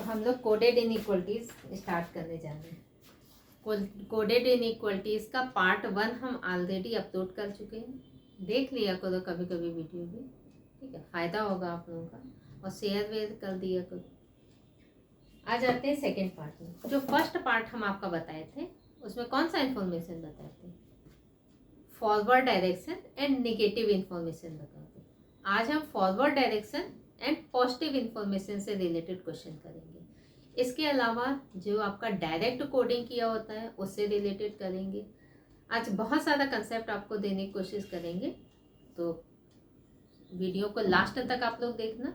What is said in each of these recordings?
हम लोग coded inequalities start करने जा रहे हैं। कोडेड इनइक्वलिटीज का पार्ट 1 हम ऑलरेडी अपलोड कर चुके हैं, देख लिया करो कभी कभी वीडियो भी, ठीक है, फायदा होगा आप लोगों का, और शेयर वेयर कर दिया करो। आ जाते हैं सेकेंड पार्ट में। जो फर्स्ट पार्ट हम आपका बताए थे उसमें कौन सा इंफॉर्मेशन बताए थे? Forward direction and negative information बताते। आज हम forward direction and positive information से रिलेटेड क्वेश्चन करेंगे। इसके अलावा जो आपका डायरेक्ट कोडिंग किया होता है उससे रिलेटेड करेंगे। आज बहुत सारा कंसेप्ट आपको देने की कोशिश करेंगे, तो वीडियो को लास्ट तक आप लोग देखना।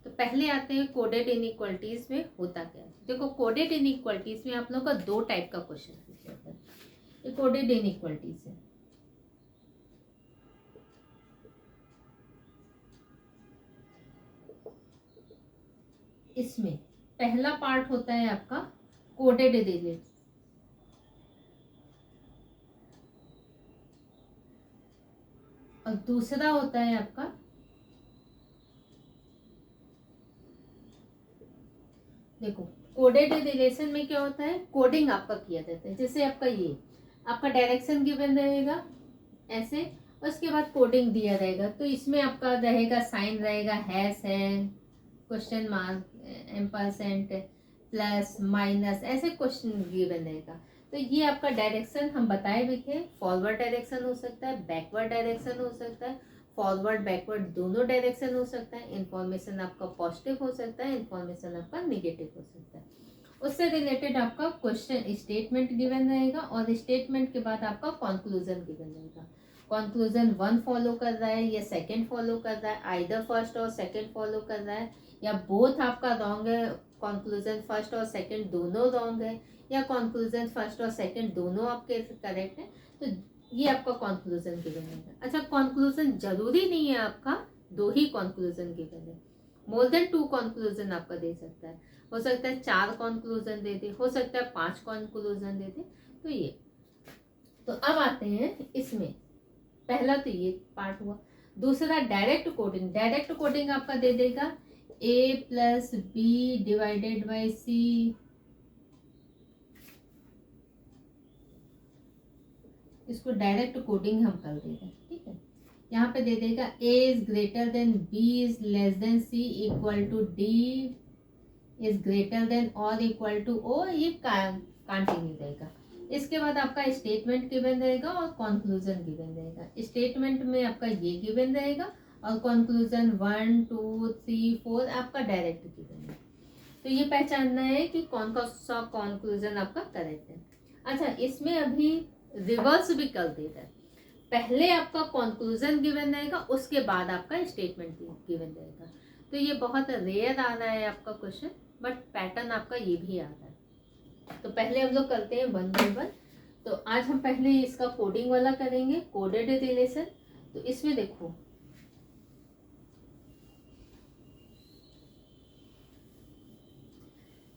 तो पहले आते हैं कोडेड इनइक्वलिटीज में होता क्या है। देखो, कोडेड इनइक्वलिटीज में आप लोग का 2 टाइप का क्वेश्चन पूछा जाता है। ये कोडेड इनइक्वलिटीज है। इसमें पहला पार्ट होता है आपका कोडेड रिलेटेड, और दूसरा होता है आपका देखो कोडेड रिलेशन में क्या होता है, कोडिंग आपका किया जाता है। जैसे आपका ये आपका डायरेक्शन गिवन रहेगा ऐसे, उसके बाद कोडिंग दिया रहेगा, तो इसमें आपका रहेगा साइन रहेगा हैश है, question mark, ampersand, plus minus, ऐसे क्वेश्चन गिवन रहेगा। तो ये आपका डायरेक्शन हम बताए भी थे। फॉरवर्ड डायरेक्शन हो सकता है, बैकवर्ड डायरेक्शन हो सकता है, फॉरवर्ड बैकवर्ड दोनों डायरेक्शन हो सकता है। इंफॉर्मेशन आपका पॉजिटिव हो सकता है, इंफॉर्मेशन आपका निगेटिव हो सकता है। उससे रिलेटेड आपका क्वेश्चन स्टेटमेंट गिवन रहेगा, और स्टेटमेंट के बाद आपका कंक्लूजन गिवन रहेगा। कंक्लूजन 1 फॉलो कर रहा है या सेकंड फॉलो कर रहा है, आइदर फर्स्ट और सेकंड फॉलो कर रहा है, या बोथ आपका रॉन्ग है, कंक्लूजन फर्स्ट और सेकंड दोनों रॉन्ग है, या कंक्लूजन फर्स्ट और सेकंड दोनों आपके करेक्ट है, तो ये आपका कंक्लूजन गिवन है। अच्छा, कंक्लूजन जरूरी नहीं है आपका 2 ही कंक्लूजन गिवन है, मोर देन 2 कंक्लूजन आपका दे सकता है। हो सकता है 4 कंक्लूजन दे दे, हो सकता है 5 कंक्लूजन दे दे। तो ये, तो अब आते हैं इसमें, पहला तो ये पार्ट हुआ। दूसरा डायरेक्ट कोडिंग। डायरेक्ट कोडिंग आपका दे देगा a + b / c, इसको डायरेक्ट कोडिंग हम कर देगा, ठीक है। यहाँ पे दे देगा a is greater than b is less than c equal to d is greater than or equal to o, ये कंटिन्यू रहेगा। इसके बाद आपका स्टेटमेंट गिवन रहेगा और कंक्लूजन गिवन रहेगा। स्टेटमेंट में आपका ये गिवन रहेगा, और कंक्लूजन 1 2 3 4 आपका डायरेक्ट गिवन है। तो ये पहचानना है कि कौन कौन सा कंक्लूजन आपका करेक्ट है। अच्छा, इसमें अभी रिवर्स भी कर देता है। पहले आपका कंक्लूजन गिवन रहेगा, उसके बाद आपका स्टेटमेंट गिवन रहेगा। तो ये बहुत रेयर आ रहा है आपका क्वेश्चन, बट पैटर्न आपका ये भी आ रहा है। तो पहले हम लोग करते हैं 1 by 1। तो आज हम पहले इसका कोडिंग वाला करेंगे, कोडेड रिलेशन। तो इसमें देखो,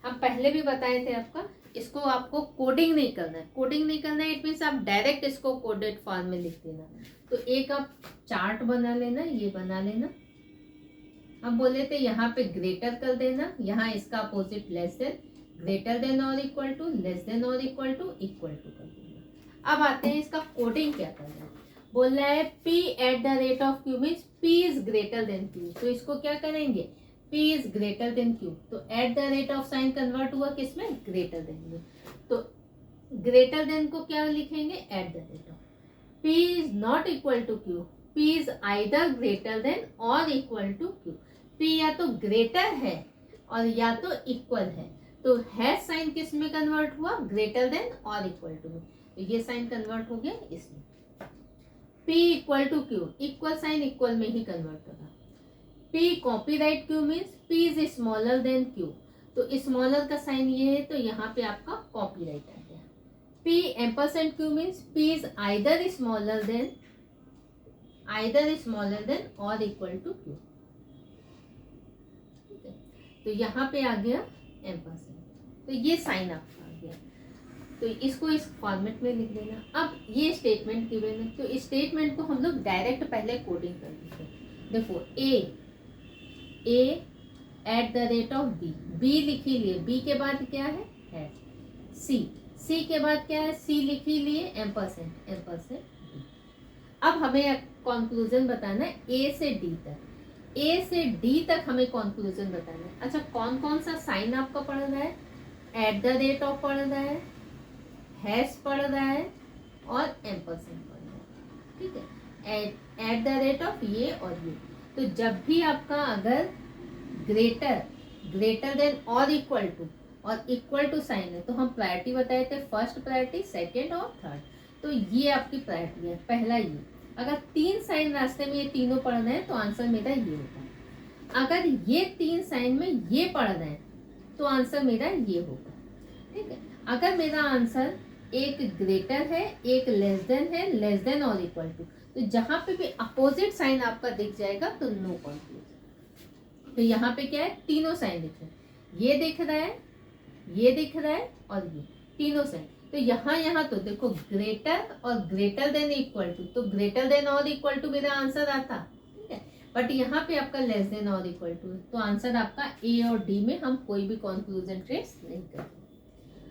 हम पहले भी बताए थे आपका, इसको आपको कोडिंग नहीं करना है। कोडिंग नहीं करना है इट मीन्स आप डायरेक्ट इसको कोडेड फॉर्म में लिख देना। तो एक आप चार्ट बना लेना, ये बना लेना। हम बोले थे यहाँ पे ग्रेटर कर देना, यहाँ इसका opposite less than, greater than और इक्वल टू, लेस देन और इक्वल टू, इक्वल टू कर देना। अब आते हैं इसका कोडिंग क्या करना है। बोल रहा है p @ q means p is greater then q। तो इसको क्या करेंगे, p is greater then q। तो @ साइन कन्वर्ट हुआ किसमें, ग्रेटर देन में। तो ग्रेटर देन को क्या लिखेंगे, @ p is not equal to q, p is either greater than और इक्वल टू q। p या तो ग्रेटर है और या तो इक्वल है। तो हैश साइन किस में कन्वर्ट हुआ, ग्रेटर देन और इक्वल टू में। तो ये साइन कन्वर्ट हो गया इसमें। p = q, equal sign equal में ही कन्वर्ट होगा। p copyright q means p is smaller than q। तो स्मॉलर का साइन ये है, तो यहाँ पे आपका कॉपीराइट आ गया। p %q means p is either smaller than और इक्वल टू q। ठीक है, तो यहाँ पे आ गया एम्परसेंट। तो ये साइन आपका आ गया। तो इसको इस फॉर्मेट में लिख देना। अब ये स्टेटमेंट गिवन है, तो स्टेटमेंट को हम लोग डायरेक्ट पहले कोडिंग कर देते हैं। देखो, ए b, b लिख ही लिए, b के बाद क्या है c, c के बाद क्या है, c लिख ही लिए, एम्परसेंड b। अब हमें कंक्लूजन बताना है a से d तक, a से d तक हमें कंक्लूजन बताना है। अच्छा, कौन कौन सा साइन आपका पढ़ रहा है, @ पढ़ रहा है, हैश पढ़ रहा है और एम्परसेंड पढ़ रहा है, ठीक है, @ ये और ये। तो जब भी आपका अगर ग्रेटर देन और इक्वल टू साइन है तो हम प्रायोरिटी बताए थे, फर्स्ट प्रायोरिटी, सेकंड और थर्ड। तो ये आपकी प्रायोरिटी है, पहला ये। अगर 3 साइन रास्ते में ये तीनों पढ़ रहे हैं तो आंसर मेरा ये होगा। अगर ये 3 साइन में ये पढ़ रहे हैं तो आंसर मेरा ये होगा, ठीक है। अगर मेरा आंसर एक ग्रेटर है, एक लेस देन और इक्वल टू, तो जहां पे भी अपोजिट साइन आपका दिख जाएगा तो नो कंक्लूजन। तो यहाँ पे क्या है, तीनों साइन दिख रहे हैं, ये दिख रहा है, ये दिख रहा है और ये तीनों साइन। तो यहाँ तो देखो ग्रेटर और ग्रेटर देन इक्वल टू, तो ग्रेटर देन और इक्वल टू मेरा आंसर आता, ठीक है। बट यहाँ पे आपका लेस देन और इक्वल टू, तो आंसर आपका ए और डी में हम कोई भी कंक्लूजन ट्रेस नहीं करते।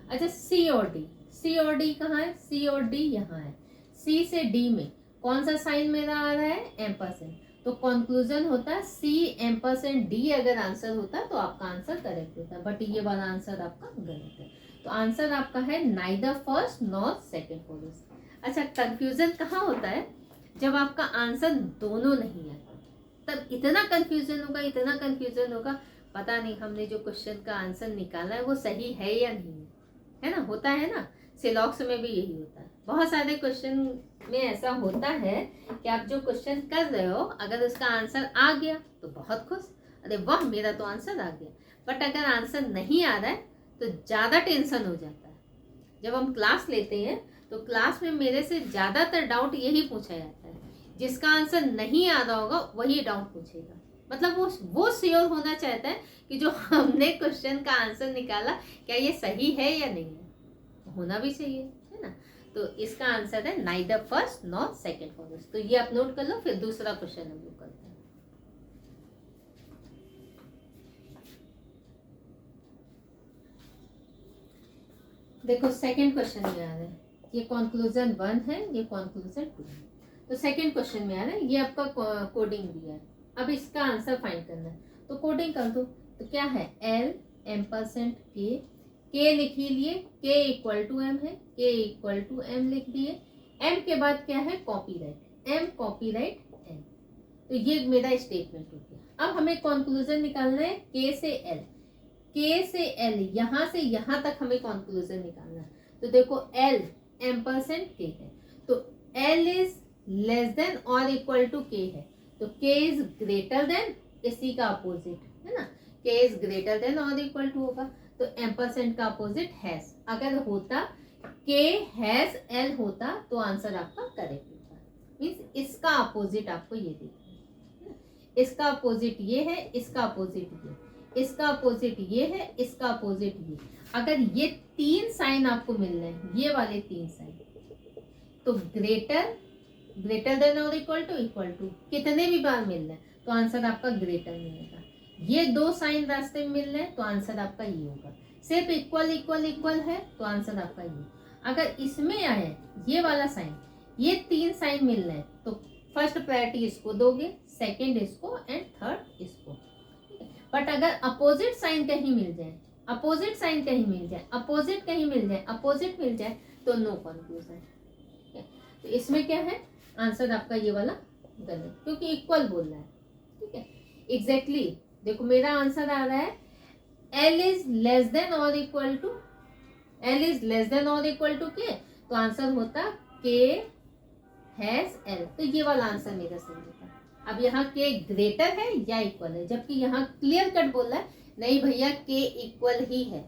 अच्छा, सी और डी कहाँ है, सी और डी यहाँ है। सी से डी में कौन सा साइन मेरा आ रहा है, एम्परसेंड। तो कंक्लूजन होता सी एम्परसेंड डी, अगर आंसर होता तो आपका आंसर करेक्ट होता, बट ये वाला आंसर आपका गलत है। तो आंसर आपका है neither first nor second follows. अच्छा, कंफ्यूजन कहाँ होता है, जब आपका आंसर दोनों नहीं है, तब इतना कंफ्यूजन होगा, पता नहीं हमने जो क्वेश्चन का आंसर निकाला है वो सही है या नहीं है ना। होता है ना, सिलॉक्स में भी यही होता है। बहुत सारे क्वेश्चन में ऐसा होता है कि आप जो क्वेश्चन कर रहे हो, अगर उसका आंसर आ गया तो बहुत खुश, अरे वाह मेरा तो आंसर आ गया। बट अगर आंसर नहीं आ रहा है तो ज़्यादा टेंशन हो जाता है। जब हम क्लास लेते हैं तो क्लास में मेरे से ज़्यादातर डाउट यही पूछा जाता है, जिसका आंसर नहीं आ रहा होगा वही डाउट पूछेगा। मतलब वो श्योर होना चाहता है कि जो हमने क्वेश्चन का आंसर निकाला क्या ये सही है या नहीं है, होना भी चाहिए, है ना। तो इसका आंसर है neither first nor second follows. तो ये आप नोट कर लो, फिर दूसरा क्वेश्चन हम लोग करते हैं। देखो सेकंड क्वेश्चन में आ रहा है, ये कंक्लूजन 1 है, ये कंक्लूजन 2 है। तो सेकंड क्वेश्चन में आ रहा है, ये आपका कोडिंग दिया है, अब इसका आंसर फाइंड करना है। तो कोडिंग कर दो, तो क्या है, L एम्परसेंड के लिख ही लिए, के इक्वल टू एम है, के इक्वल टू एम लिख दिए। एम के बाद क्या है, कॉपीराइट, एम कॉपीराइट एम। तो ये मेरा स्टेटमेंट हो गया। अब हमें कंक्लूजन निकालना है के से एल, यहाँ से यहाँ तक हमें कंक्लूजन निकालना है। तो देखो L एम्परसेंड के है, तो L इज लेस देन और इक्वल टू के है, तो के इज ग्रेटर देन, इसी का अपोजिट है ना, के इज ग्रेटर देन और इक्वल टू होगा। तो एम्परसेंड का अपोजिट हैज, अगर होता के हैज एल होता तो आंसर आपका करेक्ट होता। मीन्स इसका अपोजिट आपको ये देखना है, इसका अपोजिट ये है, इसका अपोजिट ये, इसका अपोजिट ये है, इसका अपोजिट ये। अगर ये 3 साइन आपको मिल रहे हैं, ये वाले 3 साइन, तो ग्रेटर देन और इक्वल टू कितने भी बार मिल रहे हैं तो आंसर आपका ग्रेटर मिलेगा। ये 2 साइन रास्ते में मिल रहे हैं तो आंसर आपका ये होगा। सिर्फ इक्वल है तो आंसर आपका ये। अगर इसमें आए ये वाला साइन, ये 3 साइन मिल रहे हैं तो फर्स्ट प्रायोरिटी इसको दोगे, सेकंड इसको एंड थर्ड इसको। बट अगर अपोजिट साइन कहीं मिल जाए, अपोजिट मिल जाए तो नो कंफ्यूजन। तो इसमें क्या है, आंसर आपका ये वाला गलत, क्योंकि इक्वल बोल रहा है, ठीक है। एग्जैक्टली देखो मेरा आंसर आ रहा है L इज लेस देन और इक्वल टू के, तो आंसर होता के हैज L। तो ये वाला आंसर मेरा सही होता। अब यहाँ के ग्रेटर है या इक्वल है, जबकि यहाँ क्लियर कट बोल रहा है नहीं भैया के इक्वल ही है,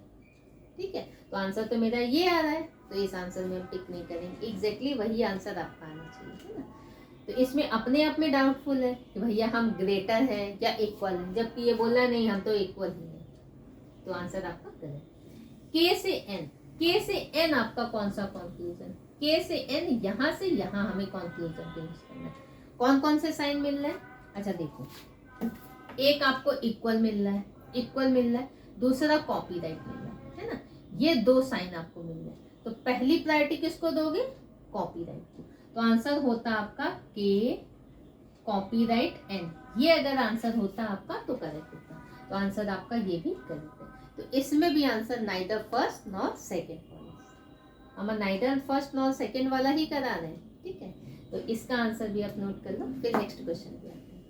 ठीक है। तो आंसर तो मेरा ये आ रहा है, तो इस आंसर में हम टिक नहीं करेंगे। एग्जैक्टली वही आंसर आपका आना चाहिए, है ना। तो इसमें अपने आप में डाउटफुल है कि भैया हम ग्रेटर है या इक्वल है, जबकि ये बोल रहा है नहीं हम तो इक्वल ही है, तो आंसर आपका करेक्ट। के से एन आपका कौन सा कंक्लूजन, के से एन यहाँ से यहाँ हमें कंक्लूजन चेंज करना है। कौन कौन से साइन मिल रहे हैं, अच्छा देखो, एक आपको इक्वल मिल रहा है, इक्वल मिल रहा है, दूसरा कॉपीराइट मिल रहा है ना, ये दो साइन आपको मिल रहे हैं। तो पहली प्रायोरिटी किसको दोगे? कॉपीराइट को। तो आंसर होता आपका के कॉपीराइट एन। ये अगर आंसर होता आपका तो करेक्ट होता, तो आंसर आपका ये भी करेक्ट है। तो इसमें भी answer neither first nor second follows, हम नाइदर फर्स्ट नॉर सेकेंड वाला ही करा रहे हैं, ठीक है। तो इसका आंसर भी आप नोट कर लो, फिर नेक्स्ट क्वेश्चन पे आते हैं।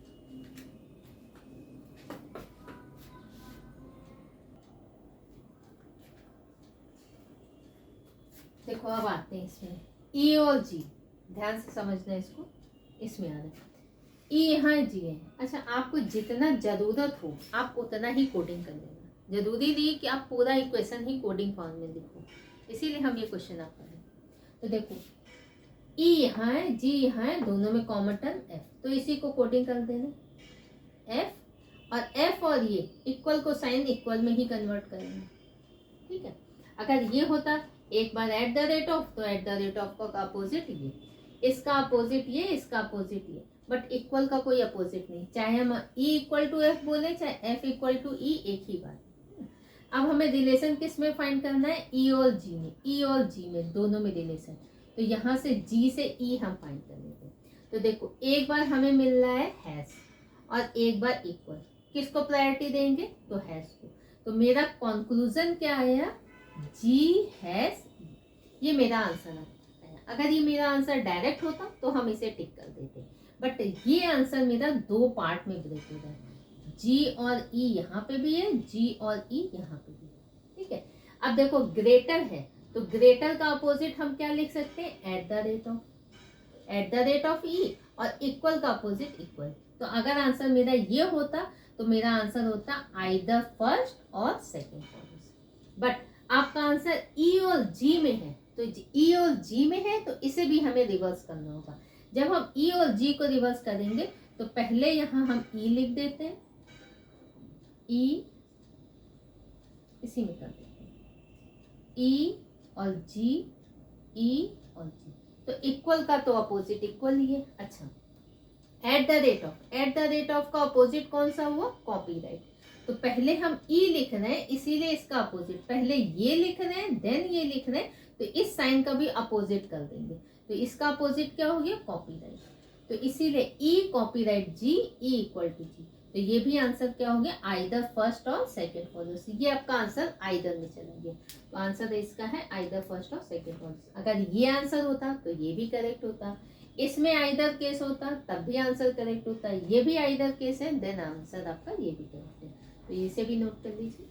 देखो अब आते हैं इसमें ई और जी, ध्यान से समझना इसको, इसमें आ रहा है ई यहाँ जी है। अच्छा, आपको जितना जरूरत हो आप उतना ही कोडिंग कर लेना, जरूरी नहीं कि आप पूरा इक्वेशन ही कोडिंग फॉर्म में लिखो, इसीलिए हम ये क्वेश्चन आप करें। तो देखो ई यहाँ है, जी यहाँ है, दोनों में कॉमन टर्म एफ, तो इसी को कोडिंग कर देना एफ, और एफ और ये इक्वल को साइन इक्वल में ही कन्वर्ट करेंगे, ठीक है। अगर ये होता एक बार एट द रेट ऑफ, तो एट द रेट ऑफ का अपोजिट ये, इसका अपोजिट ये, इसका अपोजिट ये, बट इक्वल का कोई अपोजिट नहीं, चाहे हम ई इक्वल टू एफ बोले चाहे एफ इक्वल टू ई, एक ही बात। अब हमें रिलेशन किस में फाइंड करना है? ई और जी में, ई और जी में दोनों में रिलेशन। तो यहाँ से जी से ई हम फाइंड कर लेते हैं। तो देखो एक बार हमें मिल रहा है हैश और एक बार इक्वल, किसको प्रायोरिटी देंगे? तो हैश को। तो मेरा कंक्लूजन क्या आया? जी हैश, ये मेरा आंसर है। अगर ये मेरा आंसर डायरेक्ट होता तो हम इसे टिक कर देते, बट ये आंसर मेरा दो पार्ट में ब्रेक हो रहा है, जी और ई यहाँ पे भी है, जी और ई यहाँ पे भी है, ठीक है। अब देखो ग्रेटर है, तो ग्रेटर का अपोजिट हम क्या लिख सकते हैं? At the rate of, at the rate of E, और इक्वल का अपोजिट इक्वल। तो अगर आंसर मेरा ये होता तो मेरा आंसर होता आइदर फर्स्ट और सेकेंड फॉलोज, बट आपका आंसर ई और जी में है, तो ई और जी में है तो इसे भी हमें रिवर्स करना होगा। जब हम ई और जी को रिवर्स करेंगे तो पहले यहाँ हम ई लिख देते हैं, ई इसी में कर देते हैं, ई और जी, ई और जी, तो इक्वल का तो अपोजिट इक्वल ही है। अच्छा, eight the rate of, at the rate of का अपोजिट कौन सा हुआ? कॉपीराइट। तो पहले हम ई लिख रहे हैं, इसीलिए इसका अपोजिट, पहले ये लिख रहे हैं देन ये लिख रहे हैं, तो इस साइन का भी अपोजिट कर देंगे, तो इसका अपोजिट क्या हो गया? कॉपीराइट। तो इसीलिए E copyright G, E equal to G, तो ये भी आंसर क्या हो गया? आइदर फर्स्ट और सेकेंड फॉलोज। ये आपका आंसर आइदर में चला गया, तो आंसर इसका है आइदर फर्स्ट और सेकेंड फॉलोज। अगर ये आंसर होता तो ये भी करेक्ट होता, इसमें आइदर केस होता तब भी आंसर करेक्ट होता, ये भी आइदर केस है देन आंसर आपका ये भी करेक्ट है। तो इसे भी नोट कर लीजिए।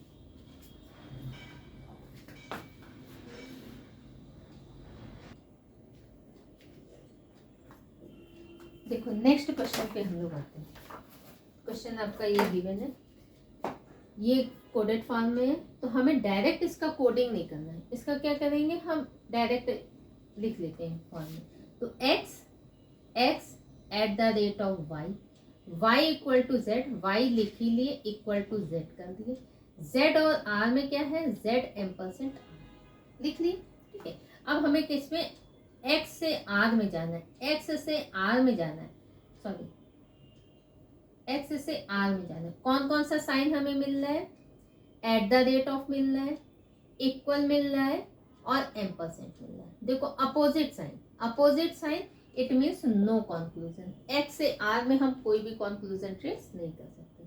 देखो नेक्स्ट क्वेश्चन पे हम लोग आते हैं। क्वेश्चन आपका ये गिवन है, ये कोडेड फॉर्म में है, तो हमें डायरेक्ट इसका कोडिंग नहीं करना है। इसका क्या करेंगे? हम डायरेक्ट लिख लेते हैं फॉर्म में। तो x at the rate of y equal to z, y लिख ही लिए, इक्वल टू z कर दिए। z और r में क्या है? z एम्परसेंट r लिख लिए, ठीक है। अब हमें किसमें? x से r में जाना है, x से r में जाना है, सॉरी x से r में जाना है। कौन कौन सा साइन हमें मिल रहा है? एट द रेट ऑफ मिल रहा है, इक्वल मिल रहा है और एम्परसेंट मिल रहा है। देखो opposite sign, opposite sign it means no conclusion. x से r में हम कोई भी कंक्लूजन ट्रेस नहीं कर सकते।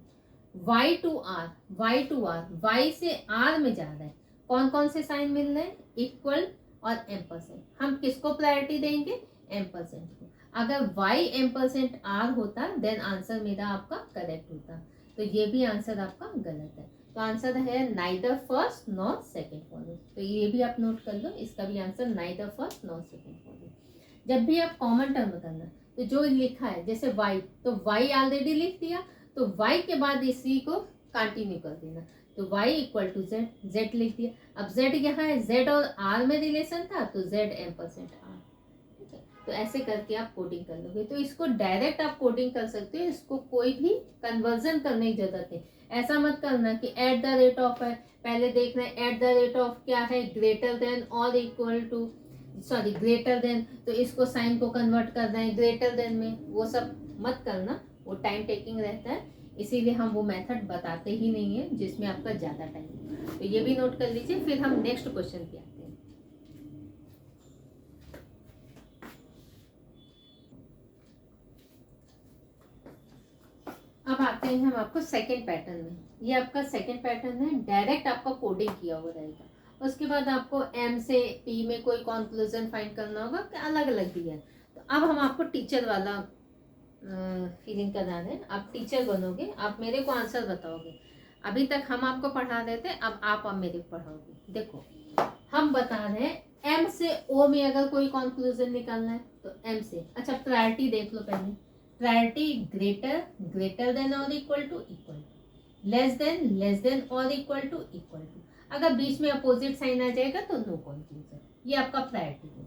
y टू r, y से r में जा रहा है, कौन कौन से साइन मिल रहे हैं? इक्वल और एम्परसेंट। हम किसको प्रायोरिटी देंगे? एम्परसेंट को। अगर y एम्परसेंट r होता देन आंसर मेरा आपका करेक्ट होता, तो ये भी आंसर आपका गलत है। तो आंसर है neither first nor second follows. तो ये भी आप नोट कर लो, इसका भी answer neither first nor second follows. जब भी आप कॉमन टर्म करना तो जो लिखा है जैसे y, तो y ऑलरेडी लिख दिया, तो y के बाद इसी को कंटिन्यू कर देना, तो y equal to z, z लिख दिया। अब z यहाँ है, z और r में रिलेशन था तो z एम्परसेंट r, ठीक है। तो ऐसे करके आप कोडिंग कर लोगे। तो इसको डायरेक्ट आप कोडिंग कर सकते हो, इसको कोई भी कन्वर्जन करने की जरूरत है। ऐसा मत करना कि एट द रेट ऑफ है, पहले देखना है एट द रेट ऑफ क्या है? ग्रेटर देन और equal to, sorry greater than, तो इसको साइन को कन्वर्ट करना है ग्रेटर देन में, वो सब मत करना, वो टाइम टेकिंग रहता है। इसीलिए हम वो मेथड बताते ही नहीं है जिसमें आपका ज़्यादा टाइम। तो ये भी नोट कर लीजिए, फिर हम नेक्स्ट क्वेश्चन पे आते हैं। अब आते हैं हम आपको सेकंड पैटर्न में। ये आपका सेकंड पैटर्न है, डायरेक्ट आपका कोडिंग किया हुआ रहेगा। उसके बाद आपको एम से पी में कोई कंक्लूजन फाइंड करना होगा कि अलग अलग दिया है। तो अब हम आपको टीचर वाला फीलिंग कराना है। आप टीचर बनोगे, आप मेरे को आंसर बताओगे। अभी तक हम आपको पढ़ा रहे थे, अब मेरे को पढ़ाओगे। देखो हम बता रहे हैं एम से ओ में अगर कोई कंक्लूजन निकालना है तो एम से। अच्छा प्रायोरिटी देख लो पहले। प्रायोरिटी ग्रेटर, ग्रेटर देन और इक्वल टू, लेस देन और इक्वल टू। अगर बीच में अपोजिट साइन आ जाएगा तो नो कंक्लूजन। ये आपका प्रायोरिटी है,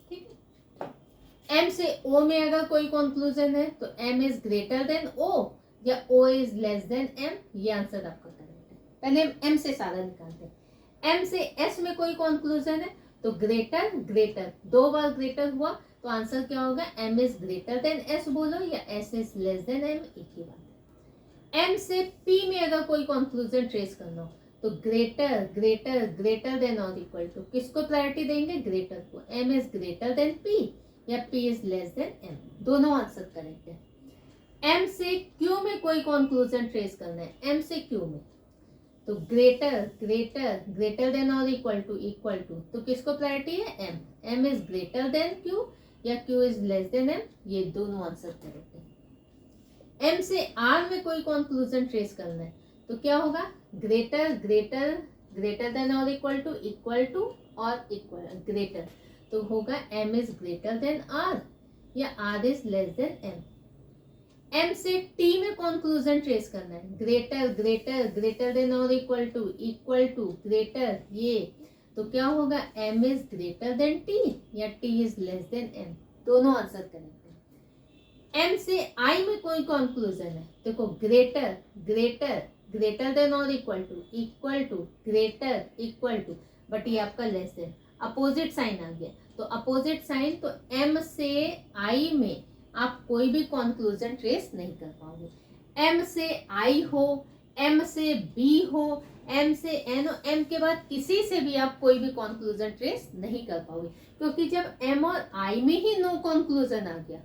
ठीक है। एम से ओ में अगर कोई कंक्लूजन है तो M is greater than O या O is less than M, ये आंसर आपका करेक्ट है। पहले एम से सारा निकालते हैं। एम से एस में कोई कंक्लूजन है तो ग्रेटर, ग्रेटर 2 बार ग्रेटर हुआ तो आंसर क्या होगा, M is greater than S बोलो या S is less than M, एक ही बात है। एम से पी में अगर कोई कंक्लूजन ट्रेस करना हो तो ग्रेटर, ग्रेटर, ग्रेटर देन और इक्वल टू, किसको प्रायोरिटी देंगे, ग्रेटर को। M is greater than P या P is less than M, दोनों आंसर करेक्ट है। एम से क्यू में कोई कंक्लूजन ट्रेस करना है, एम से क्यू में तो ग्रेटर, ग्रेटर, ग्रेटर देन और इक्वल टू, तो किसको प्रायोरिटी है, M. M is greater than Q या Q is less than M, ये दोनों आंसर करेक्ट है। एम से आर में कोई कंक्लूजन ट्रेस करना है तो क्या होगा, ग्रेटर, ग्रेटर, ग्रेटर देन और इक्वल टू और इक्वल ग्रेटर, तो होगा M is greater than R या R is less than M. M से टी में कंक्लूजन ट्रेस करना है, ग्रेटर, ग्रेटर, ग्रेटर देन और इक्वल टू ग्रेटर, ये तो क्या होगा, M is greater than T या T is less than M, दोनों आंसर करेक्ट है। एम से आई में कोई कंक्लूजन है, देखो ग्रेटर, ग्रेटर, ग्रेटर देन और equal to greater, equal to, but ये आपका लेस देन, अपोजिट साइन आ गया तो अपोजिट साइन, तो एम से आई में आप कोई भी कंक्लूजन ट्रेस नहीं कर पाओगे। एम से आई हो, एम से बी हो, एम से एन हो, एम के बाद किसी से भी आप कोई भी कंक्लूजन ट्रेस नहीं कर पाओगे, क्योंकि जब एम और आई में ही नो कंक्लूजन आ गया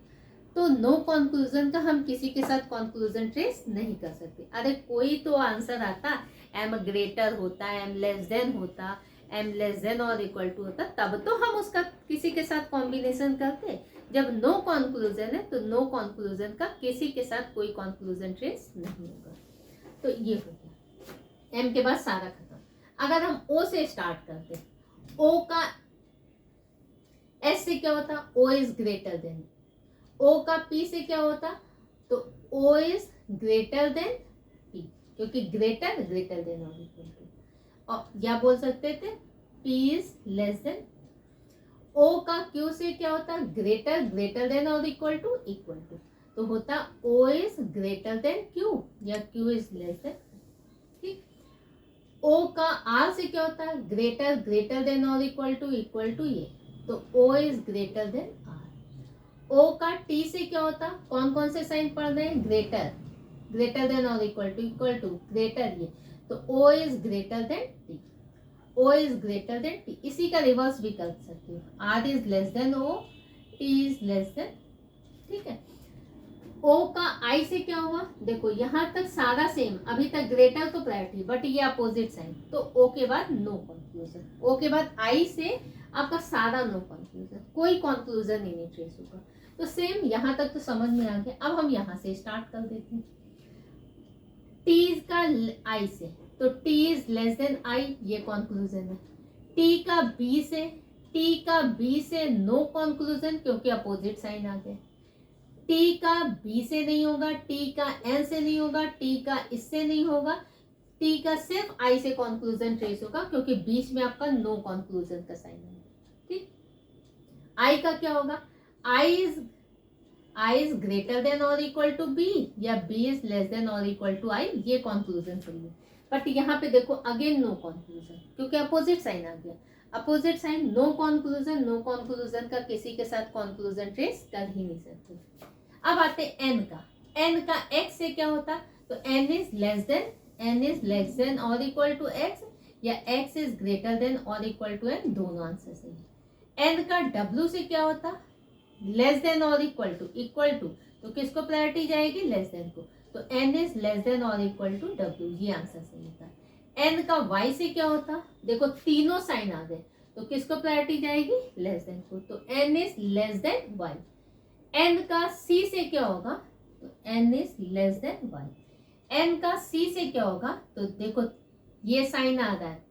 तो नो कंक्लूजन का हम किसी के साथ कंक्लूजन ट्रेस नहीं कर सकते। अरे कोई तो आंसर आता, एम ग्रेटर होता, एम लेस देन होता, एम लेस देन और इक्वल टू होता, तब तो हम उसका किसी के साथ कॉम्बिनेशन करते। जब नो कंक्लूजन है तो नो कंक्लूजन का किसी के साथ कोई कंक्लूजन ट्रेस नहीं होगा। तो ये हो गया, एम के बाद सारा खत्म। अगर हम ओ से स्टार्ट करते, ओ का एस से क्या होता, O is greater than, O का पी से क्या होता, तो O is greater than P, क्योंकि ग्रेटर, ग्रेटर देन और इक्वल टू, और या बोल सकते थे P is less than. O का क्यू से क्या होता, ग्रेटर, ग्रेटर देन और इक्वल टू, तो होता O is greater than Q या क्यू इज लेस देन, ठीक। ओ का आर से क्या होता है, ग्रेटर, ग्रेटर देन और इक्वल टू, ये तो O is greater than R. O का टी से क्या होता, कौन कौन से साइन पढ़ रहे हैं, ग्रेटर, ग्रेटर देन और इक्वल टू ग्रेटर, ये तो O is greater than T, O is greater than T. इसी का रिवर्स भी कर सकते हो, R is less than O, T is less than, ठीक है। ओ का आई से क्या हुआ, देखो यहां तक सारा सेम, अभी तक ग्रेटर तो प्रायोरिटी, बट ये अपोजिट साइन, तो ओ के बाद नो कंक्लूजन, ओ के बाद आई से आपका सारा नो कंक्लूजन, कोई कंक्लूजन ही नहीं ट्रेस होगा। तो सेम यहां तक तो समझ में आ गया। अब हम यहां से स्टार्ट कर देते हैं, टी का आई से, तो T is less than I, ये कंक्लूजन है। टी का बी से नो कंक्लूजन, क्योंकि अपोजिट साइन आ गए। टी का बी से नहीं होगा, टी का एन से नहीं होगा, टी का इससे नहीं होगा, टी का सिर्फ आई से कंक्लूजन ट्रेस होगा, क्योंकि बीच में आपका नो कंक्लूजन का साइन है, ठीक। आई का क्या होगा, आई इज ग्रेटर देन और इक्वल टू बी या बी इज लेस देन और इक्वल टू आई, ये कंक्लूजन चाहिए। बट यहाँ पे देखो अगेन नो कंक्लूजन, क्योंकि अपोजिट साइन आ गया, अपोजिट साइन, नो कंक्लूजन का किसी के साथ कंक्लूजन ट्रेस कर ही नहीं सकते। अब आते एन का, n का x से क्या होता, तो n इज लेस देन और इक्वल टू x या x इज ग्रेटर देन और इक्वल टू n, दोनों आंसर सही है। n का w से क्या होता, लेस देन और इक्वल टू, तो किसको प्रायोरिटी जाएगी, लेस देन को, तो n इज लेस देन और इक्वल टू w, ये आंसर सही होता है। n का y से क्या होता, देखो तीनों साइन आ गए, तो किसको प्रायोरिटी जाएगी, लेस देन को, तो n is less then y। n का c से क्या होगा, तो n is less then y। n का c से क्या होगा, तो देखो ये साइन आ रहा है,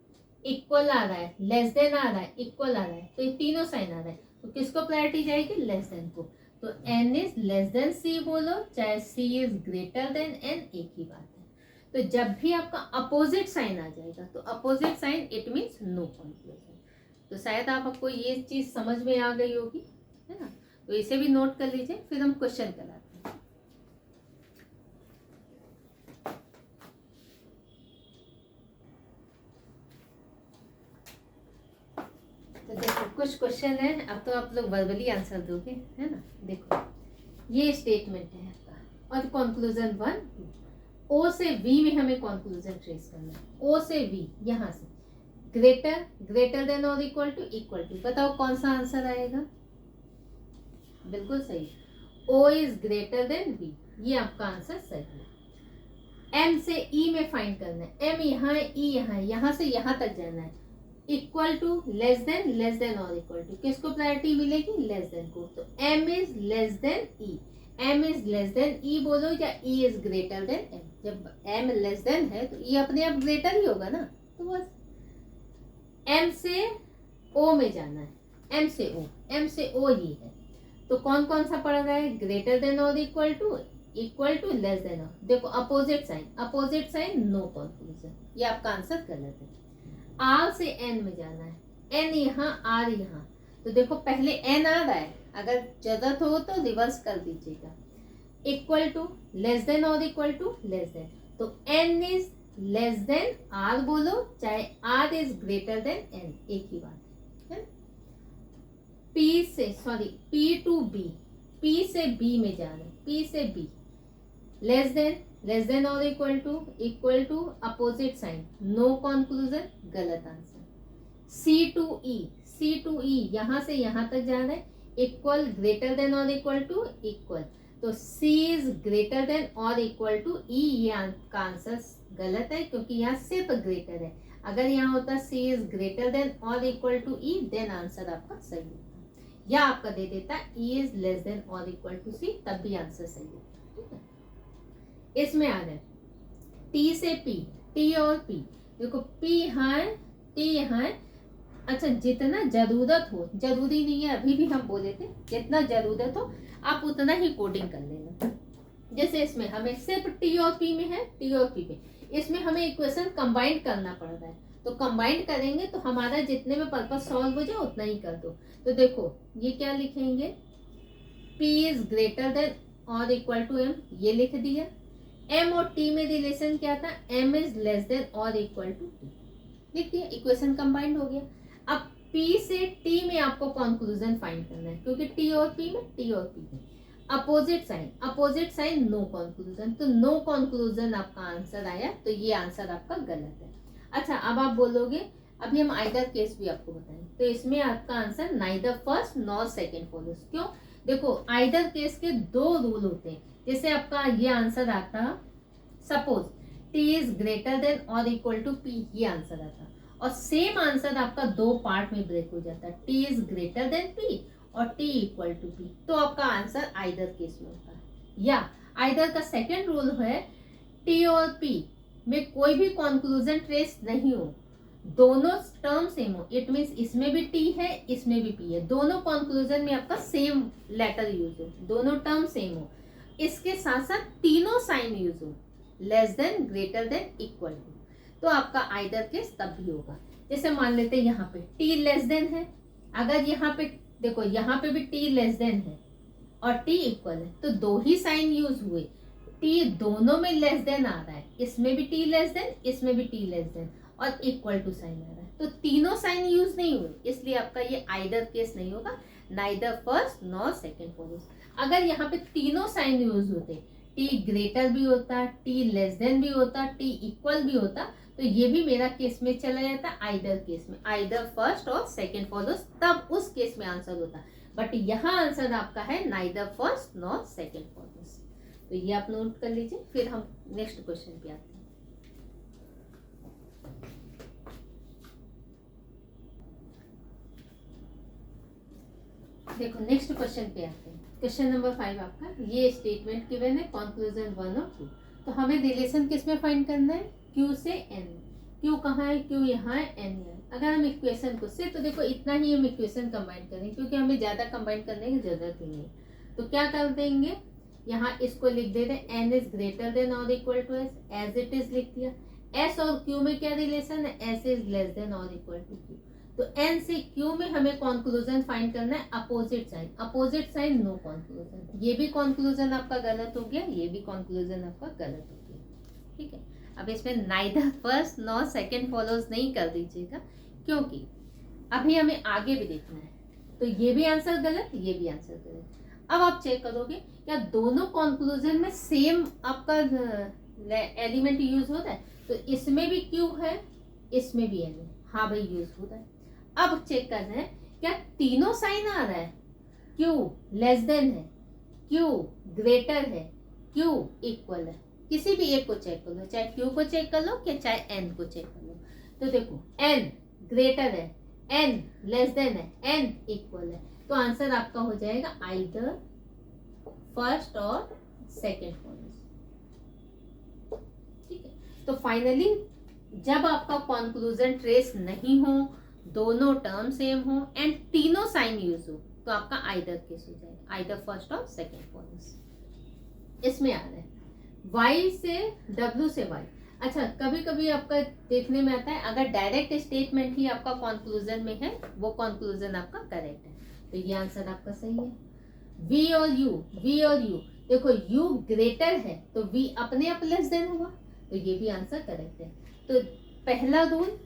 इक्वल आ रहा है, लेस देन आ रहा है, इक्वल आ रहा है, तो ये तीनों साइन आ रहा है, तो किसको प्रायोरिटी जाएगी, लेस देन को, तो n is less than c बोलो चाहे c is greater then n, एक ही बात है। तो जब भी आपका अपोजिट साइन आ जाएगा, तो opposite sign it means no conclusion. तो शायद आपको ये चीज समझ में आ गई होगी, है ना, तो इसे भी नोट कर लीजिए, फिर हम क्वेश्चन कराते हैं। तो देखो कुछ क्वेश्चन है, अब तो आप लोग वर्बली आंसर दोगे, है ना। देखो ये स्टेटमेंट है आपका और कंक्लूजन 1 2, ओ से वी में हमें कंक्लूजन ट्रेस करना है। ओ से वी, यहाँ से ग्रेटर देन और इक्वल टू, बताओ कौन सा आंसर आएगा, बिल्कुल सही, O is greater then B, ये आपका आंसर सही है। M से E में फाइंड करना है, M यहाँ है, E यहाँ है, यहाँ से यहाँ तक जाना है, इक्वल टू लेस देन और इक्वल टू, किसको प्रायोरिटी मिलेगी, लेस देन को, तो M is less then E, M is less then E बोलो या E is greater then M, जब M लेस देन है तो E अपने आप ग्रेटर ही होगा ना, तो बस M से O में जाना है, M से O ये है, तो कौन कौन सा पड़ रहा है, ग्रेटर देन और इक्वल टू लेस देन और, देखो अपोजिट साइन नो कंक्लूजन, ये आपका आंसर गलत है। आर से एन में जाना है, एन यहाँ आर यहाँ, तो देखो पहले एन आ रहा है, अगर जरूरत हो तो रिवर्स कर दीजिएगा, इक्वल टू लेस देन और इक्वल टू लेस देन, तो N is less than R बोलो चाहे R is greater than N, एक ही बात है। P टू B, P से B में जाना है, P से B, लेस देन और equal to opposite sign, no conclusion, गलत आंसर। C टू E यहाँ से यहाँ तक जाना है, इक्वल ग्रेटर देन और इक्वल टू इक्वल, तो C इज ग्रेटर देन और इक्वल टू E, ये का आंसर गलत है क्योंकि यहाँ सिर्फ ग्रेटर है, अगर यहाँ होता C इज ग्रेटर देन और equal to E, then answer आपका सही होता, या आपका दे देता E इज लेस देन और इक्वल टू C, तब भी आंसर सही होता, ठीक है। इसमें आ रहा है T से P, T और P, देखो P यहाँ है, T यहाँ है, अच्छा जितना जरूरत हो, जरूरी नहीं है, अभी भी हम बोले थे जितना जरूरत हो आप उतना ही कोडिंग कर लेना। जैसे इसमें हमें सिर्फ T और P में है, T और P में, इसमें हमें इक्वेशन कंबाइन करना पड़ रहा है, तो कंबाइन करेंगे तो हमारा जितने में पर्पस सॉल्व हो जाए उतना ही कर दो। तो देखो ये क्या लिखेंगे, P इज ग्रेटर देन और इक्वल टू M, ये लिख दिया। M और T में रिलेशन क्या था, M इज लेस देन और इक्वल टू T, लिख दिया, इक्वेशन कंबाइंड हो गया। अब P से T में आपको कंक्लूजन फाइंड करना है, क्योंकि T और P में अपोजिट साइन नो कंक्लूजन, तो नो कंक्लूजन आपका आंसर आया, तो ये आंसर आपका गलत है। अच्छा अब आप बोलोगे, अभी हम आइदर केस भी आपको बताएं, तो इसमें आपका answer neither first nor second follows, क्यों, देखो आइदर केस के दो रूल होते हैं, जैसे आपका ये आंसर आता, suppose T is greater than और इक्वल टू P, ये आंसर आता, और सेम आंसर आपका दो पार्ट में ब्रेक हो जाता है, T is greater then P और T इक्वल टू P, तो आपका आंसर आइदर केस में होता है। या आइदर का सेकंड रूल है T और P में कोई भी कंक्लूजन ट्रेस नहीं हो, दोनों टर्म सेम हो, इट मीन्स इसमें भी T है इसमें भी P है, दोनों कंक्लूजन में आपका सेम लेटर यूज हो, दोनों टर्म सेम हो, इसके साथ साथ तीनों साइन यूज हो, less than, greater than, equal to, तो आपका आइदर केस तब भी होगा। जैसे मान लेते हैं यहाँ पे T लेस देन है, अगर यहाँ पे देखो यहाँ पे भी T लेस देन है और T इक्वल है, तो दो ही साइन यूज हुए, T दोनों में लेस देन आ रहा है, इसमें भी T लेस देन, इसमें भी T लेस देन और इक्वल टू साइन आ रहा है, तो तीनों साइन यूज नहीं हुए, इसलिए आपका ये आइदर केस नहीं होगा, neither first nor second follows. अगर यहाँ पे तीनों साइन यूज होते, टी ग्रेटर भी होता, टी लेस देन भी होता, टी इक्वल भी होता, तो ये भी मेरा केस में चला जाता आइदर केस में, आइदर फर्स्ट और सेकेंड फॉलोज, तब उस केस में आंसर होता। बट यहाँ आंसर आपका है neither first nor second follows. तो ये आप नोट कर लीजिए। फिर हम नेक्स्ट क्वेश्चन पे आते हैं। देखो नेक्स्ट क्वेश्चन पे आते हैं। क्वेश्चन नंबर 5 आपका, ये स्टेटमेंट गिवन है, कंक्लूजन 1 और 2। तो हमें रिलेशन किस में फाइंड करना है, Q से N। Q कहाँ है, Q यहाँ है, N है। अगर हम इक्वेशन को सिर्फ, तो देखो इतना ही हम इक्वेशन कंबाइन करेंगे क्योंकि हमें ज्यादा कंबाइन करने की जरूरत ही नहीं। तो क्या कर देंगे, यहाँ इसको लिख दे रहे N इज ग्रेटर देन और equal to S, as it is लिख दिया। S और Q में क्या रिलेशन है, S इज लेस देन और इक्वल टू Q। तो N से Q में हमें कंक्लूजन फाइंड करना है opposite sign, opposite sign no conclusion. ये भी कंक्लूजन आपका गलत हो गया, ये भी कंक्लूजन आपका गलत हो गया, ठीक है। अब इसमें neither first nor second follows नहीं कर दीजिएगा, क्योंकि अभी हमें आगे भी देखना है। तो ये भी आंसर गलत, ये भी आंसर गलत। अब आप चेक करोगे क्या दोनों कंक्लूजन में सेम आपका एलिमेंट यूज होता है। तो इसमें भी Q है, इसमें भी N है, हाँ भाई यूज होता है। अब चेक करना है क्या तीनों साइन आ रहा है, Q लेस देन है, Q ग्रेटर है, Q इक्वल है। किसी भी एक को चेक कर लो, चाहे Q को चेक कर लो या चाहे N को चेक कर लो। तो देखो N ग्रेटर है, N लेस देन है, N इक्वल है। तो आंसर आपका हो जाएगा आइदर फर्स्ट और सेकेंड फॉलोज, ठीक है। तो फाइनली जब आपका कंक्लूजन ट्रेस नहीं हो, दोनों टर्म सेम हो एंड तीनों साइन यूज हो, तो आपका आइदर केस हो जाएगा, आइदर फर्स्ट और सेकेंड फॉलोज। इसमें आ रहा है Y से W से Y। अच्छा, कभी कभी आपका देखने में आता है अगर डायरेक्ट स्टेटमेंट ही आपका कंक्लूजन में है, वो कंक्लूजन आपका करेक्ट है, तो ये आंसर आपका सही है। V और U, देखो U ग्रेटर है तो V अपने आप लेस देन हुआ, तो ये भी आंसर करेक्ट है। तो पहला रूल,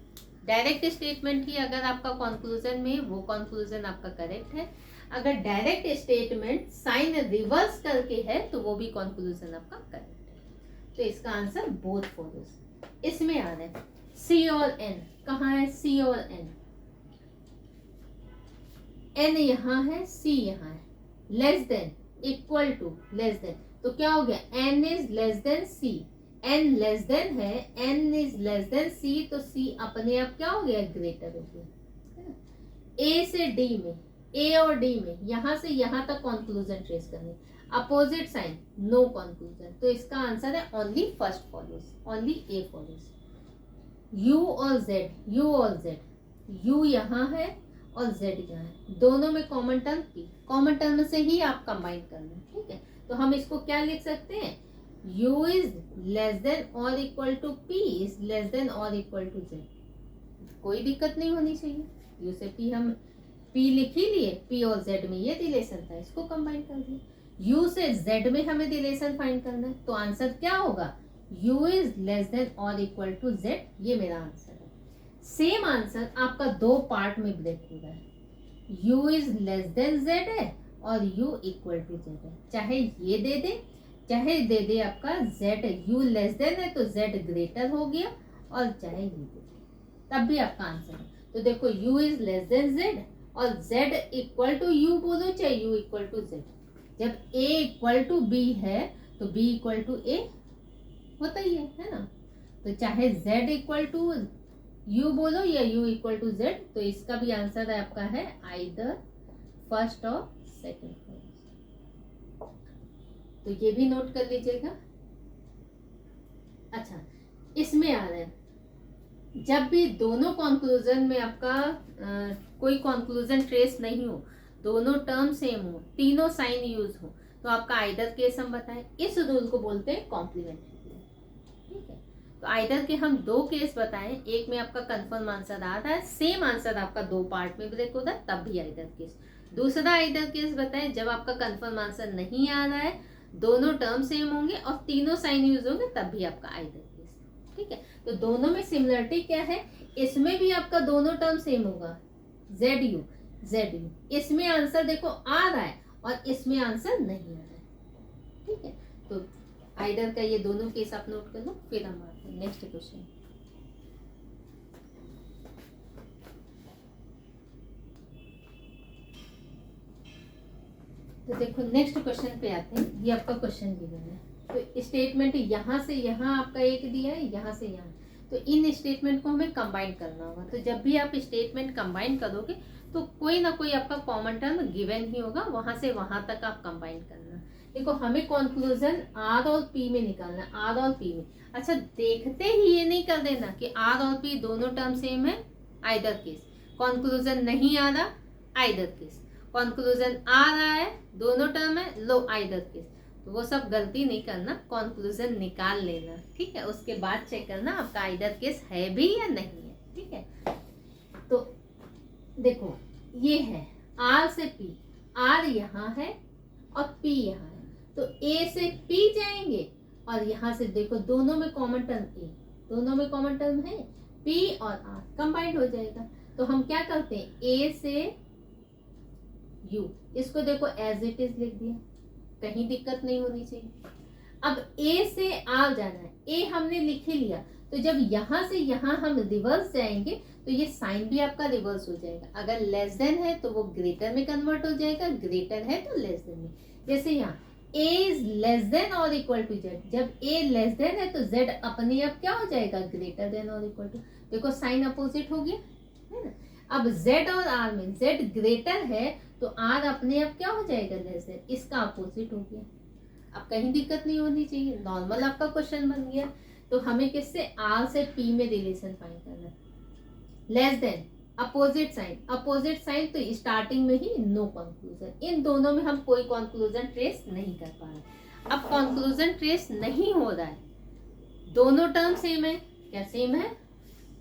डायरेक्ट स्टेटमेंट ही अगर आपका कंक्लूजन में, वो कंक्लूजन आपका करेक्ट है। अगर डायरेक्ट स्टेटमेंट साइन रिवर्स करके है तो वो भी कंक्लूजन आपका करेक्ट है। तो इसका आंसर बोथ फॉलोज। इसमें आ रहा है C और N, कहाँ है C और N, N यहाँ है, C यहाँ है, less than equal to less than, तो क्या हो गया N is less than C, N less than है, N is less than C, तो C अपने आप क्या हो गया, ग्रेटर हो गया। A से D में, A और D में, यहां से यहां तक कंक्लूजन ट्रेस करने, अपोजिट साइन नो कंक्लूजन, तो इसका आंसर है only first follows, only A follows. U और Z, U यहाँ है और Z यहाँ है, दोनों में common term P, common term से ही आप कंबाइन करना, ठीक है। तो हम इसको क्या लिख सकते हैं, U इज लेस देन और equal to P is less than और इक्वल टू Z। कोई दिक्कत नहीं होनी चाहिए, U से P हम P लिख ही लिए, P और Z में ये रिलेशन था, इसको कंबाइन कर दिया। U से Z में हमें रिलेशन फाइंड करना है, तो आंसर क्या होगा, U इज लेस देन और इक्वल टू Z, ये मेरा आंसर है। सेम आंसर आपका दो पार्ट में ब्रेक हो रहा है, U is less then Z है और U इक्वल टू Z है। चाहे ये दे दे, चाहे दे दे आपका Z, U लेस देन है तो Z ग्रेटर हो गया, और चाहे ये दे तब भी आपका आंसर है। तो देखो U is less then Z और Z इक्वल टू U बोलो, चाहे U इक्वल टू Z। जब A इक्वल टू B है तो B इक्वल टू A होता ही है ना। तो चाहे Z इक्वल टू U बोलो या U इक्वल टू Z, तो इसका भी आंसर है आपका है आइदर फर्स्ट और सेकेंड फॉलोज। तो ये भी नोट कर लीजिएगा। अच्छा, इसमें आ रहा है जब भी दोनों कंक्लूजन में आपका कोई कंक्लूजन ट्रेस नहीं हो, दोनों टर्म सेम हो, तीनों साइन यूज हो, तो आपका आइदर केस हम बताएं। इस रूल को बोलते हैं कॉम्प्लीमेंट्री रूल, ठीक है। तो आइदर के हम दो केस बताएं, एक में आपका कंफर्म आंसर आ रहा है, सेम आंसर आपका दो पार्ट में ब्रेक होता है, तब भी आइदर केस। दूसरा आइदर केस बताएं जब आपका कंफर्म आंसर नहीं आ रहा है, दोनों टर्म सेम होंगे और तीनों साइन यूज होंगे, तब भी आपका आइदर केस, ठीक है। तो दोनों में सिमिलरिटी क्या है, इसमें भी आपका दोनों टर्म सेम होगा, ZU, इसमें आंसर देखो आ रहा है और इसमें आंसर नहीं आ रहा है, ठीक है। तो आइदर का ये दोनों केस आप नोट कर लो, फिर हम आते हैं नेक्स्ट क्वेश्चन। तो देखो नेक्स्ट क्वेश्चन पे आते हैं। ये आपका क्वेश्चन गिवन है, तो स्टेटमेंट यहाँ से यहाँ आपका एक दिया है, यहाँ से यहाँ, तो इन स्टेटमेंट को हमें कंबाइन करना होगा। तो जब भी आप स्टेटमेंट कंबाइन करोगे तो कोई ना कोई आपका कॉमन टर्म गिवन ही होगा, वहां से वहां तक आप कंबाइन करना। देखो हमें कंक्लूजन आर और पी में निकालना है, आर और पी में। अच्छा देखते ही ये नहीं कर देना कि आर और पी दोनों टर्म सेम है, आइदर केस। कंक्लूजन नहीं आ रहा, आइदर केस। कंक्लूजन आ रहा है, दोनों टर्म है, लो आइदर केस। तो वो सब गलती नहीं करना, कंक्लूजन निकाल लेना, ठीक है। उसके बाद चेक करना आपका आइदर केस है भी या नहीं है, ठीक है। तो देखो ये है आर से पी, आर यहाँ है और पी यहाँ है, तो ए से पी जाएंगे और यहाँ से देखो दोनों में कॉमन टर्म ए, दोनों में कॉमन टर्म है, पी और आर कंबाइंड हो जाएगा। तो हम क्या करते हैं, ए से यू, इसको देखो एज इट इज लिख दिया, कहीं दिक्कत नहीं होनी चाहिए। अब ए से आर जाना है, ए हमने लिख ही लिया, तो जब यहाँ से यहाँ हम रिवर्स जाएंगे तो ये साइन भी आपका रिवर्स हो जाएगा। अगर लेस देन है तो वो ग्रेटर में कन्वर्ट हो जाएगा, ग्रेटर है तो लेस देन में। जैसे यहाँ a इज लेस देन और इक्वल टू z, जब a लेस देन है तो z अपने आप क्या हो जाएगा, ग्रेटर देन और इक्वल टू। देखो साइन अपोजिट हो गया है ना। अब z और r में z ग्रेटर है तो r अपने आप क्या हो जाएगा, लेस देन, इसका अपोजिट हो गया। अब कहीं दिक्कत नहीं होनी चाहिए, नॉर्मल आपका क्वेश्चन बन गया। तो हमें किससे, r से p में रिलेशन फाइंड करना है। Less than, opposite sign, opposite sign, तो स्टार्टिंग में ही नो कंक्लूजन, इन दोनों में हम कोई कंक्लूजन ट्रेस नहीं कर पा रहे। अब कंक्लूजन ट्रेस नहीं हो रहा है, दोनों टर्म सेम है, क्या सेम है,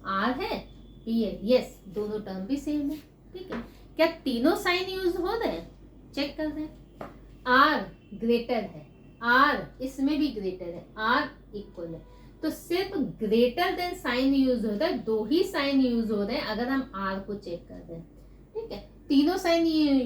आर है पी है, यस दोनों टर्म भी सेम है, ठीक है। क्या तीनों साइन यूज हो रहे हैं, चेक कर रहे हैं। आर ग्रेटर है, आर इसमें भी ग्रेटर है, आर इक्वल है, तो सिर्फ ग्रेटर देन साइन यूज होता है, दो ही साइन यूज हो रहे हैं अगर हम आर को चेक कर रहे हैं, ठीक है। तीनों साइन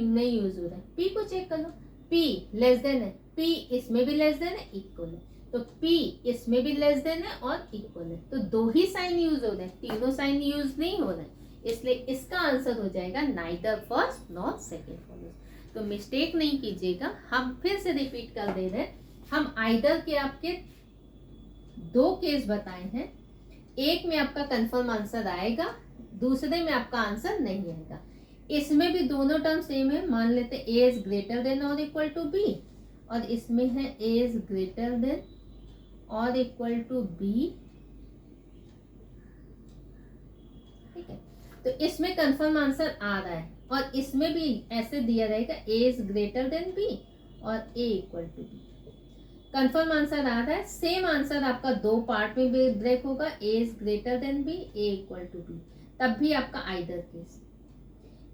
नहीं यूज हो रहे हैं। पी को चेक कर लो, पी लेस देन है, पी इसमें भी लेस देन है, इक्वल है, तो पी इसमें भी लेस देन है और इक्वल है, तो दो ही साइन यूज हो रहे हैं, तीनों साइन यूज नहीं हो रहे हैं, इसलिए इसका आंसर हो जाएगा neither first nor second follows. तो मिस्टेक नहीं कीजिएगा, हम फिर से रिपीट कर दे रहे हैं, हम आइदर के आपके दो केस बताए हैं, एक में आपका कंफर्म आंसर आएगा, दूसरे में आपका आंसर नहीं आएगा। इसमें भी दोनों टर्म सेम है, मान लेते हैं ए इज ग्रेटर देन और इक्वल टू बी, और इसमें है ए इज ग्रेटर देन और इक्वल टू बी, ठीक है। तो इसमें कंफर्म आंसर आ रहा है और इसमें भी ऐसे दिया रहेगा A is greater than B और A equal to B. Confirm answer आ रहा है, सेम आंसर आपका दो पार्ट में भी ब्रेक होगा, A is greater than B, A equal to B, तब भी आपका आइदर केस।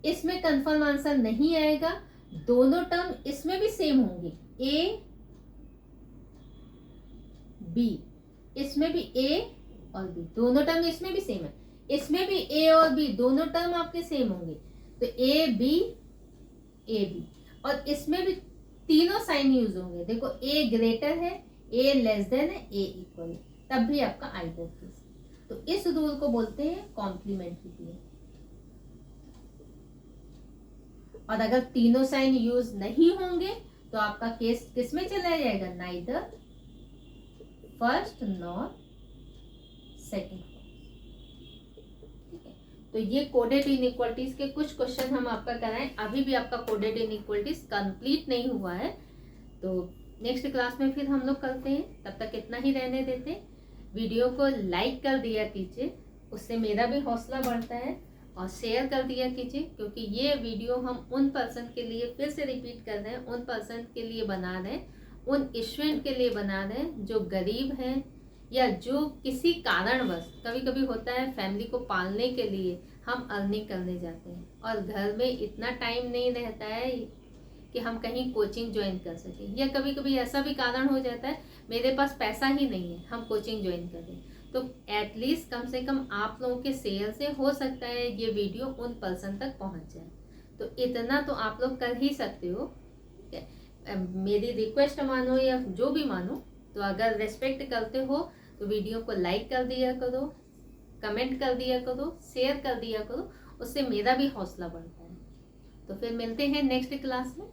इसमें कंफर्म आंसर नहीं आएगा, दोनों टर्म इसमें भी सेम होंगे, ए बी, इसमें भी ए और बी, दोनों टर्म इसमें भी सेम है, इसमें भी ए और बी दोनों टर्म आपके सेम होंगे, तो ए बी, और इसमें भी तीनों साइन यूज होंगे। देखो ए ग्रेटर है, ए लेस देन है, ए इक्वल है, तब भी आपका आइदर केस। तो इस रूल को बोलते हैं कॉम्प्लीमेंट्री रूल। और अगर तीनों साइन यूज नहीं होंगे तो आपका केस किस में चला जाएगा, नाइदर फर्स्ट नॉर सेकेंड। ठीक है, तो ये कोडेड इनइक्वालिटीज के कुछ क्वेश्चन हम आपका कराएं। अभी भी आपका कोडेड इनइक्वालिटीज कंप्लीट नहीं हुआ है, तो नेक्स्ट क्लास में फिर हम लोग करते हैं। तब तक इतना ही रहने देते। वीडियो को लाइक कर दिया कीजिए, उससे मेरा भी हौसला बढ़ता है, और शेयर कर दिया कीजिए, क्योंकि ये वीडियो हम उन पर्सन के लिए फिर से रिपीट कर रहे हैं, उन पर्सन के लिए बना रहे हैं, उन स्टूडेंट के लिए बना रहे हैं जो गरीब हैं या जो किसी कारणवश, कभी कभी होता है फैमिली को पालने के लिए हम अर्निंग करने जाते हैं और घर में इतना टाइम नहीं रहता है कि हम कहीं कोचिंग ज्वाइन कर सकें, या कभी कभी ऐसा भी कारण हो जाता है मेरे पास पैसा ही नहीं है हम कोचिंग ज्वाइन करें, तो एटलीस्ट कम से कम आप लोगों के शेयर से हो सकता है ये वीडियो उन पर्सन तक पहुंच जाए। तो इतना तो आप लोग कर ही सकते हो, ठीक है। मेरी रिक्वेस्ट मानो या जो भी मानो, तो अगर रेस्पेक्ट करते हो तो वीडियो को लाइक कर दिया करो, कमेंट कर दिया करो, शेयर कर दिया करो, उससे मेरा भी हौसला बढ़ता है। तो फिर मिलते हैं नेक्स्ट क्लास में।